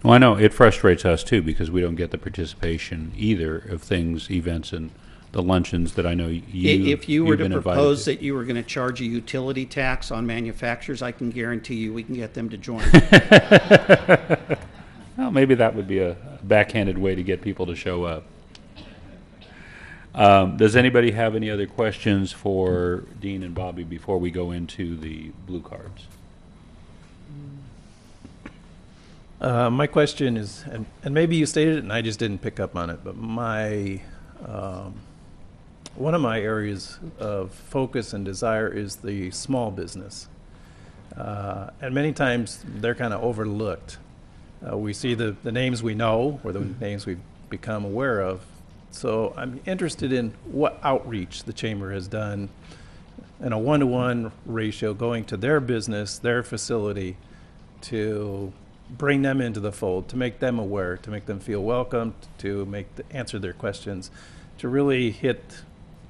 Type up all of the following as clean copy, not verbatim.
Well, I know it frustrates us too because we don't get the participation either of things, events, and the luncheons that I know If you were you've to been invited propose to. that you were going to charge a utility tax on manufacturers, I can guarantee you we can get them to join. Well, maybe that would be a backhanded way to get people to show up. Does anybody have any other questions for Dean and Bobby before we go into the blue cards? My question is, and maybe you stated it and I just didn't pick up on it, but one of my areas of focus and desire is the small business. And many times they're kind of overlooked. We see the names we know or the names we've become aware of. So I'm interested in what outreach the Chamber has done in a one-to-one ratio going to their business, their facility, to bring them into the fold, to make them aware, to make them feel welcomed, to answer their questions, to really hit,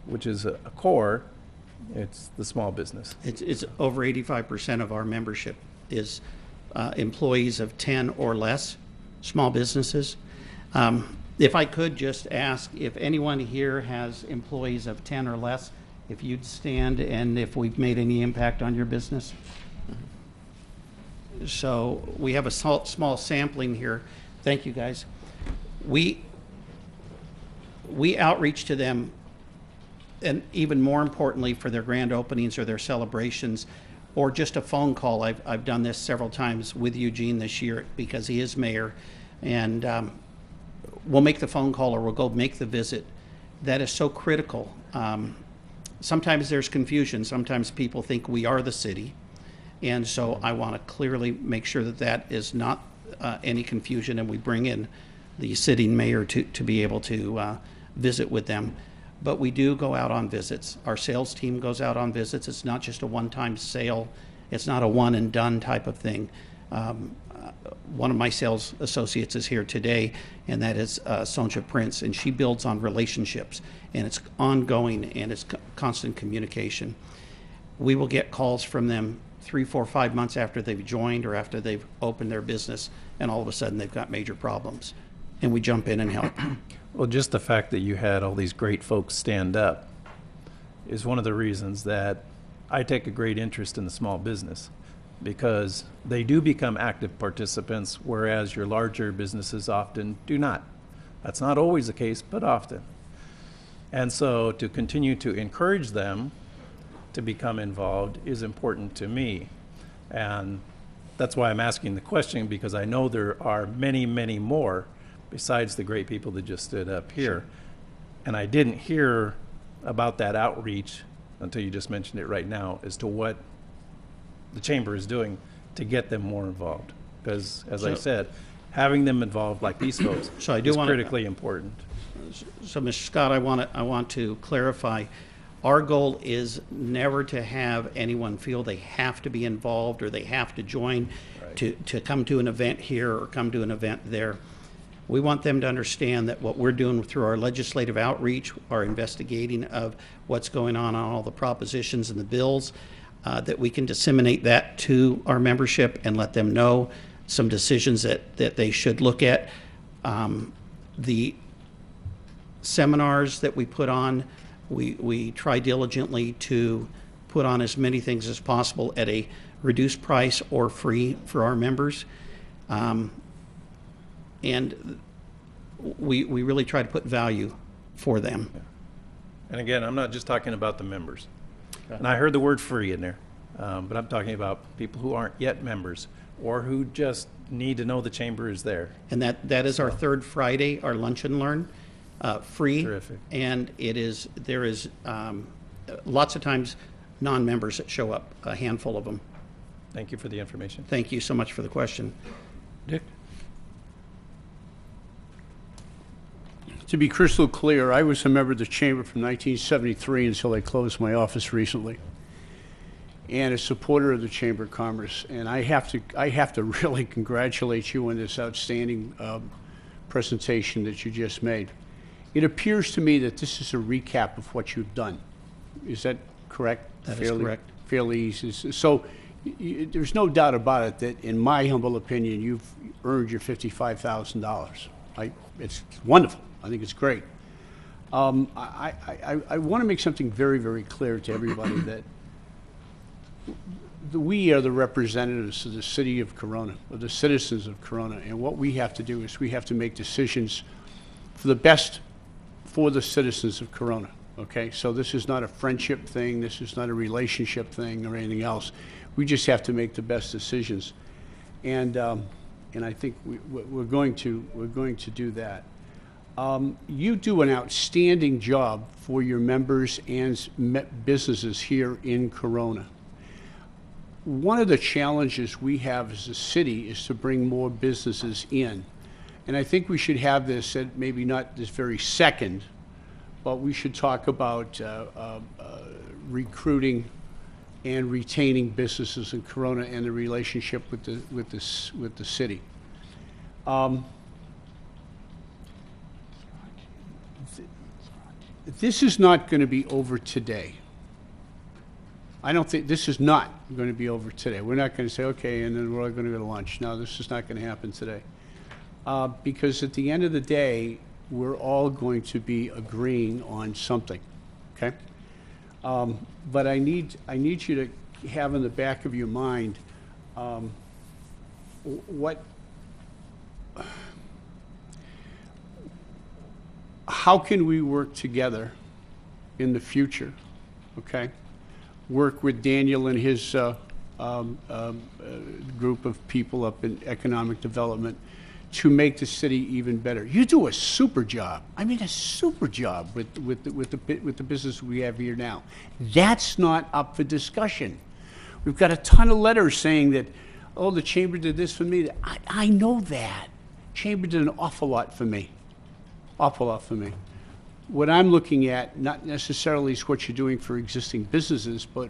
which is a core, it's the small business. It's over 85% of our membership is employees of 10 or less, small businesses. If I could just ask if anyone here has employees of 10 or less, if you'd stand and if we've made any impact on your business. So we have a small sampling here. Thank you, guys. We outreach to them, and even more importantly for their grand openings or their celebrations, or just a phone call. I've done this several times with Eugene this year because he is mayor, and we'll make the phone call or we'll go make the visit. That is so critical. Sometimes there's confusion. Sometimes people think we are the city. And so I want to clearly make sure that that is not any confusion, and we bring in the sitting mayor to be able to visit with them. But we do go out on visits. Our sales team goes out on visits. It's not just a one-time sale. It's not a one-and-done type of thing. One of my sales associates is here today, and that is Sonja Prince, and she builds on relationships, and it's ongoing, and it's constant communication. We will get calls from them 3, 4, 5 months after they've joined or after they've opened their business, and all of a sudden they've got major problems, and we jump in and help. Well, just the fact that you had all these great folks stand up is one of the reasons that I take a great interest in the small business, because they do become active participants, whereas your larger businesses often do not. That's not always the case, but often. And so to continue to encourage them to become involved is important to me. And that's why I'm asking the question, because I know there are many, many more besides the great people that just stood up here. Sure. And I didn't hear about that outreach until you just mentioned it right now as to what the Chamber is doing to get them more involved. Because, as I said, having them involved like these folks is critically important. So, Mr. Scott, I want to clarify. Our goal is never to have anyone feel they have to be involved or they have to join to come to an event here or come to an event there. We want them to understand that what we're doing through our legislative outreach, our investigating of what's going on all the propositions and the bills, that we can disseminate that to our membership and let them know some decisions that they should look at. The seminars that we put on, we try diligently to put on as many things as possible at a reduced price or free for our members. And we really try to put value for them. Yeah. And again, I'm not just talking about the members. Okay. And I heard the word free in there, but I'm talking about people who aren't yet members or who just need to know the Chamber is there. And that is our third Friday, our Lunch and Learn, free. Terrific. And there is lots of times non-members that show up, a handful of them. Thank you for the information. Thank you so much for the question. Dick? To be crystal clear, I was a member of the Chamber from 1973 until I closed my office recently, and a supporter of the Chamber of Commerce. And I have to really congratulate you on this outstanding presentation that you just made. It appears to me that this is a recap of what you've done. Is that correct? That is correct. Fairly easy. So there's no doubt about it that, in my humble opinion, earned your $55,000. It's wonderful. I think it's great. I want to make something very, very clear to everybody that we are the representatives of the city of Corona, of the citizens of Corona, and what we have to do is we have to make decisions for the best for the citizens of Corona, okay? So this is not a friendship thing, this is not a relationship thing or anything else. We just have to make the best decisions. And I think we're going to do that. You do an outstanding job for your members and businesses here in Corona. One of the challenges we have as a city is to bring more businesses in. And I think we should have this at maybe not this very second, but we should talk about recruiting and retaining businesses in Corona and the relationship with the city. This is not going to be over today. I don't think this is not going to be over today. We're not going to say, okay, and then we're all going to go to lunch. No, this is not going to happen today. Because at the end of the day, we're all going to be agreeing on something, okay? But I need you to have in the back of your mind how can we work together in the future, okay? Work with Daniel and his group of people up in economic development to make the city even better. You do a super job. I mean, a super job with the business we have here now. That's not up for discussion. We've got a ton of letters saying that, oh, the chamber did this for me. I know that. Chamber did an awful lot for me. Awful lot for me. What I'm looking at, not necessarily is what you're doing for existing businesses, but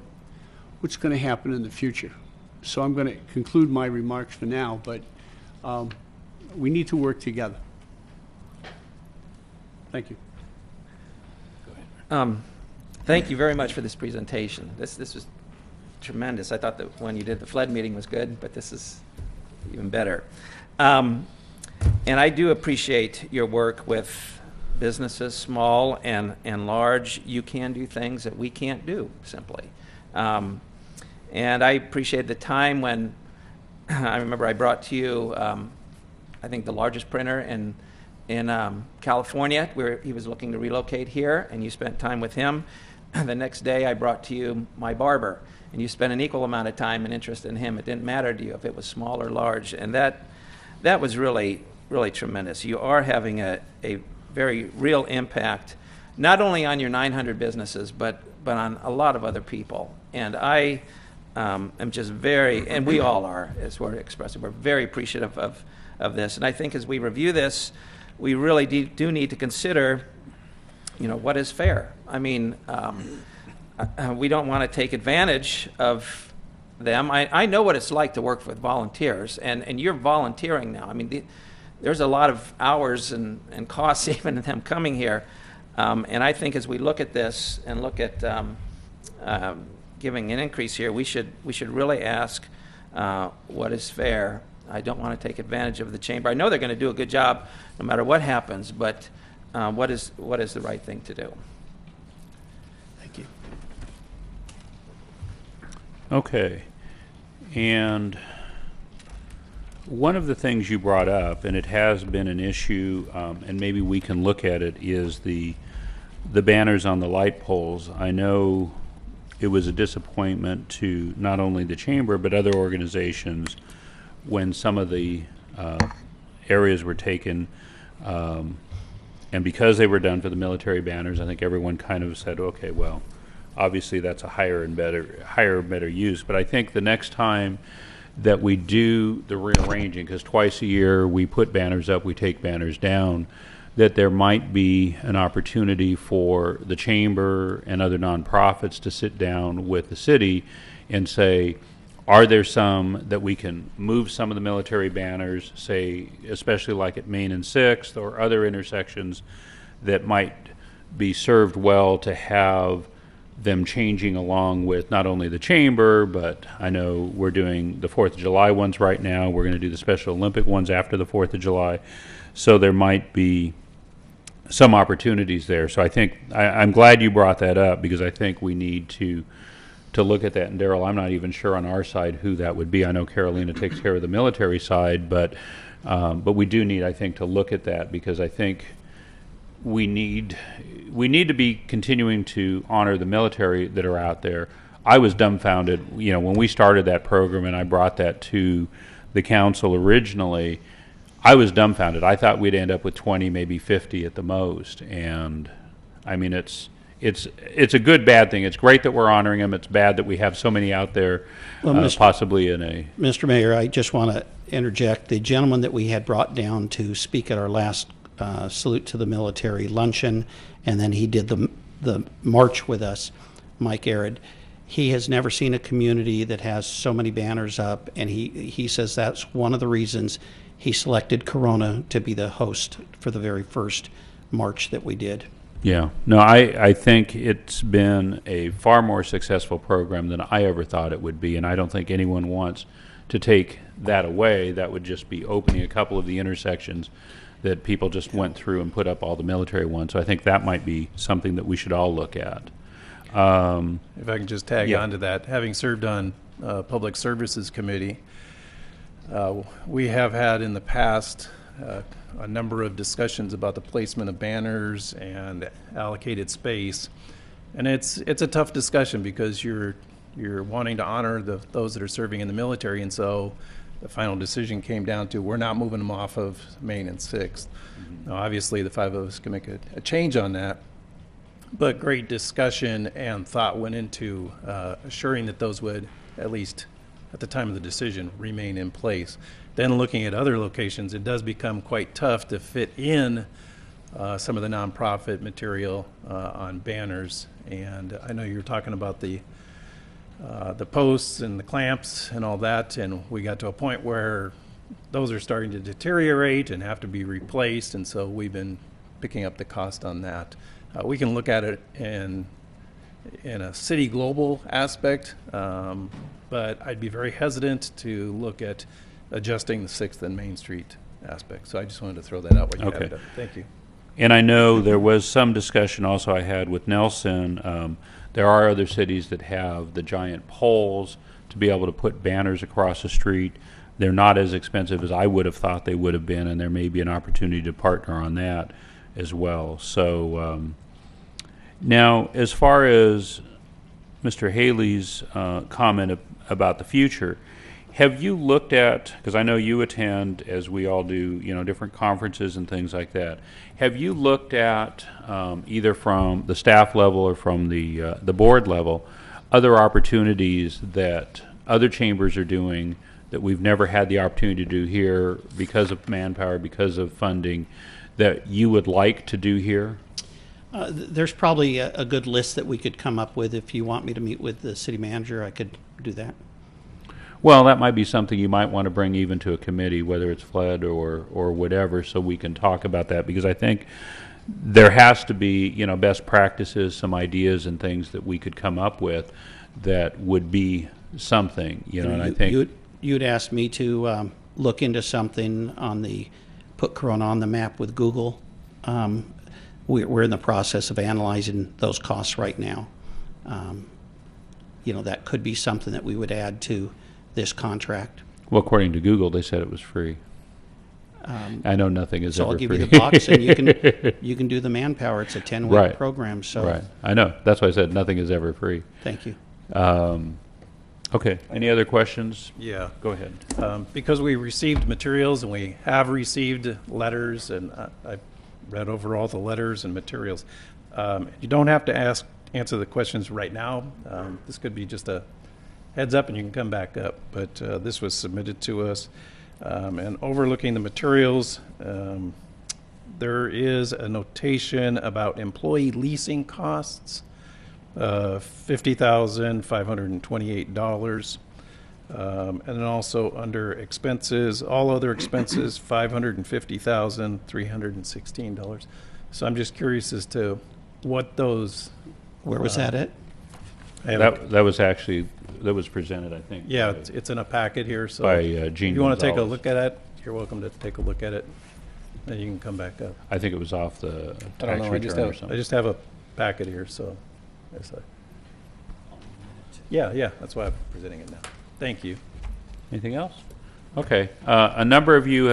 what's going to happen in the future. So I'm going to conclude my remarks for now, but we need to work together. Thank you. Thank you very much for this presentation. This was tremendous. I thought that when you did the flood meeting was good, but this is even better. And I do appreciate your work with businesses, small and large. You can do things that we can't do, simply. And I appreciate the time when I remember I brought to you, I think, the largest printer in California, where he was looking to relocate here, and you spent time with him. The next day I brought to you my barber, and you spent an equal amount of time and interest in him. It didn't matter to you if it was small or large, and that was really, really tremendous. You are having a very real impact, not only on your 900 businesses, but on a lot of other people. And I am just very, and we all are, as we're expressing, we're very appreciative of this. And I think as we review this, we really do need to consider, what is fair. I mean, we don't want to take advantage of them. I know what it's like to work with volunteers, and you're volunteering now. I mean, there's a lot of hours and costs even in them coming here. And I think as we look at this and look at giving an increase here, we should really ask what is fair. I don't want to take advantage of the chamber. I know they're going to do a good job no matter what happens, but what is the right thing to do? Thank you. Okay. And one of the things you brought up, and it has been an issue, and maybe we can look at it, is the banners on the light poles. I know it was a disappointment to not only the chamber but other organizations when some of the areas were taken, and because they were done for the military banners, I think everyone kind of said, okay, well, obviously that's a higher and better use. But I think the next time that we do the rearranging, because twice a year we put banners up, we take banners down, that there might be an opportunity for the chamber and other nonprofits to sit down with the city and say, are there some that we can move some of the military banners, say, especially like at Main and 6th or other intersections that might be served well to have them changing along with not only the chamber, but I know we're doing the 4th of July ones right now. We're going to do the Special Olympic ones after the 4th of July. So there might be some opportunities there. So I think I'm glad you brought that up, because I think we need to look at that. And Daryl, I'm not even sure on our side who that would be. I know Carolina takes care of the military side, but we do need, I think, to look at that, because I think we need to be continuing to honor the military that are out there. I was dumbfounded, when we started that program and I brought that to the council originally. I was dumbfounded. I thought we'd end up with 20, maybe 50 at the most. And I mean, it's a good, bad thing. It's great that we're honoring them. It's bad that we have so many out there, possibly in a... Mr. Mayor, I just want to interject. The gentleman that we had brought down to speak at our last Salute to the Military luncheon, and then he did the march with us, Mike Arid, he has never seen a community that has so many banners up, and he says that's one of the reasons he selected Corona to be the host for the very first march that we did. Yeah. No, I think it's been a far more successful program than I ever thought it would be, and I don't think anyone wants to take that away. That would just be opening a couple of the intersections that people just went through and put up all the military ones. So I think that might be something that we should all look at. If I can just tag yeah. on to that, having served on Public Services Committee, we have had in the past a number of discussions about the placement of banners and allocated space, and it's a tough discussion, because you're wanting to honor those that are serving in the military, and so the final decision came down to we're not moving them off of Main and 6th. Now, obviously, the 5 of us can make a change on that, but great discussion and thought went into assuring that those would, at least at the time of the decision, remain in place. Then looking at other locations, it does become quite tough to fit in some of the nonprofit material on banners. And I know you're talking about the posts and the clamps and all that, and we got to a point where those are starting to deteriorate and have to be replaced, and so we've been picking up the cost on that. We can look at it in a city global aspect, but I'd be very hesitant to look at adjusting the 6th and Main Street aspect. So I just wanted to throw that out when you had it up. Thank you. And I know there was some discussion also I had with Nelson. There are other cities that have the giant poles to be able to put banners across the street. They're not as expensive as I would have thought they would have been, and there may be an opportunity to partner on that as well. So now, as far as Mr. Haley's comment about the future, have you looked at, because I know you attend, as we all do, different conferences and things like that. Have you looked at, either from the staff level or from the board level, other opportunities that other chambers are doing that we've never had the opportunity to do here because of manpower, because of funding, that you would like to do here? There's probably a good list that we could come up with. If you want me to meet with the city manager, I could do that. Well, that might be something you might want to bring even to a committee, whether it's FLED or whatever, so we can talk about that, because I think there has to be, best practices, some ideas and things that we could come up with that would be something, and I think... You'd asked me to look into something put Corona on the map with Google. We're in the process of analyzing those costs right now. That could be something that we would add to this contract. Well, according to Google, they said it was free. I know nothing is so ever I'll give free. you the box, and you can do the manpower. It's a 10-week right. program. So right. I know. That's why I said nothing is ever free. Thank you. Okay. Any other questions? Yeah. Go ahead. Because we received materials and we have received letters, and I've read over all the letters and materials. You don't have to answer the questions right now. This could be just a heads up and you can come back up. But this was submitted to us. And overlooking the materials, there is a notation about employee leasing costs. $50,528, and then also under expenses, all other expenses, $550,316. So I'm just curious as to what those. Where was that at? I have a- That was actually, that was presented, I think. Yeah, by- it's in a packet here, so. By, if Gene you want to take a Gonzalez. look at it, you're welcome to take a look at it. Then you can come back up. I think it was off the I don't tax know, return or I something. just have a packet here, so. Yeah, that's why I'm presenting it now. Thank you. Anything else? Okay. A number of you have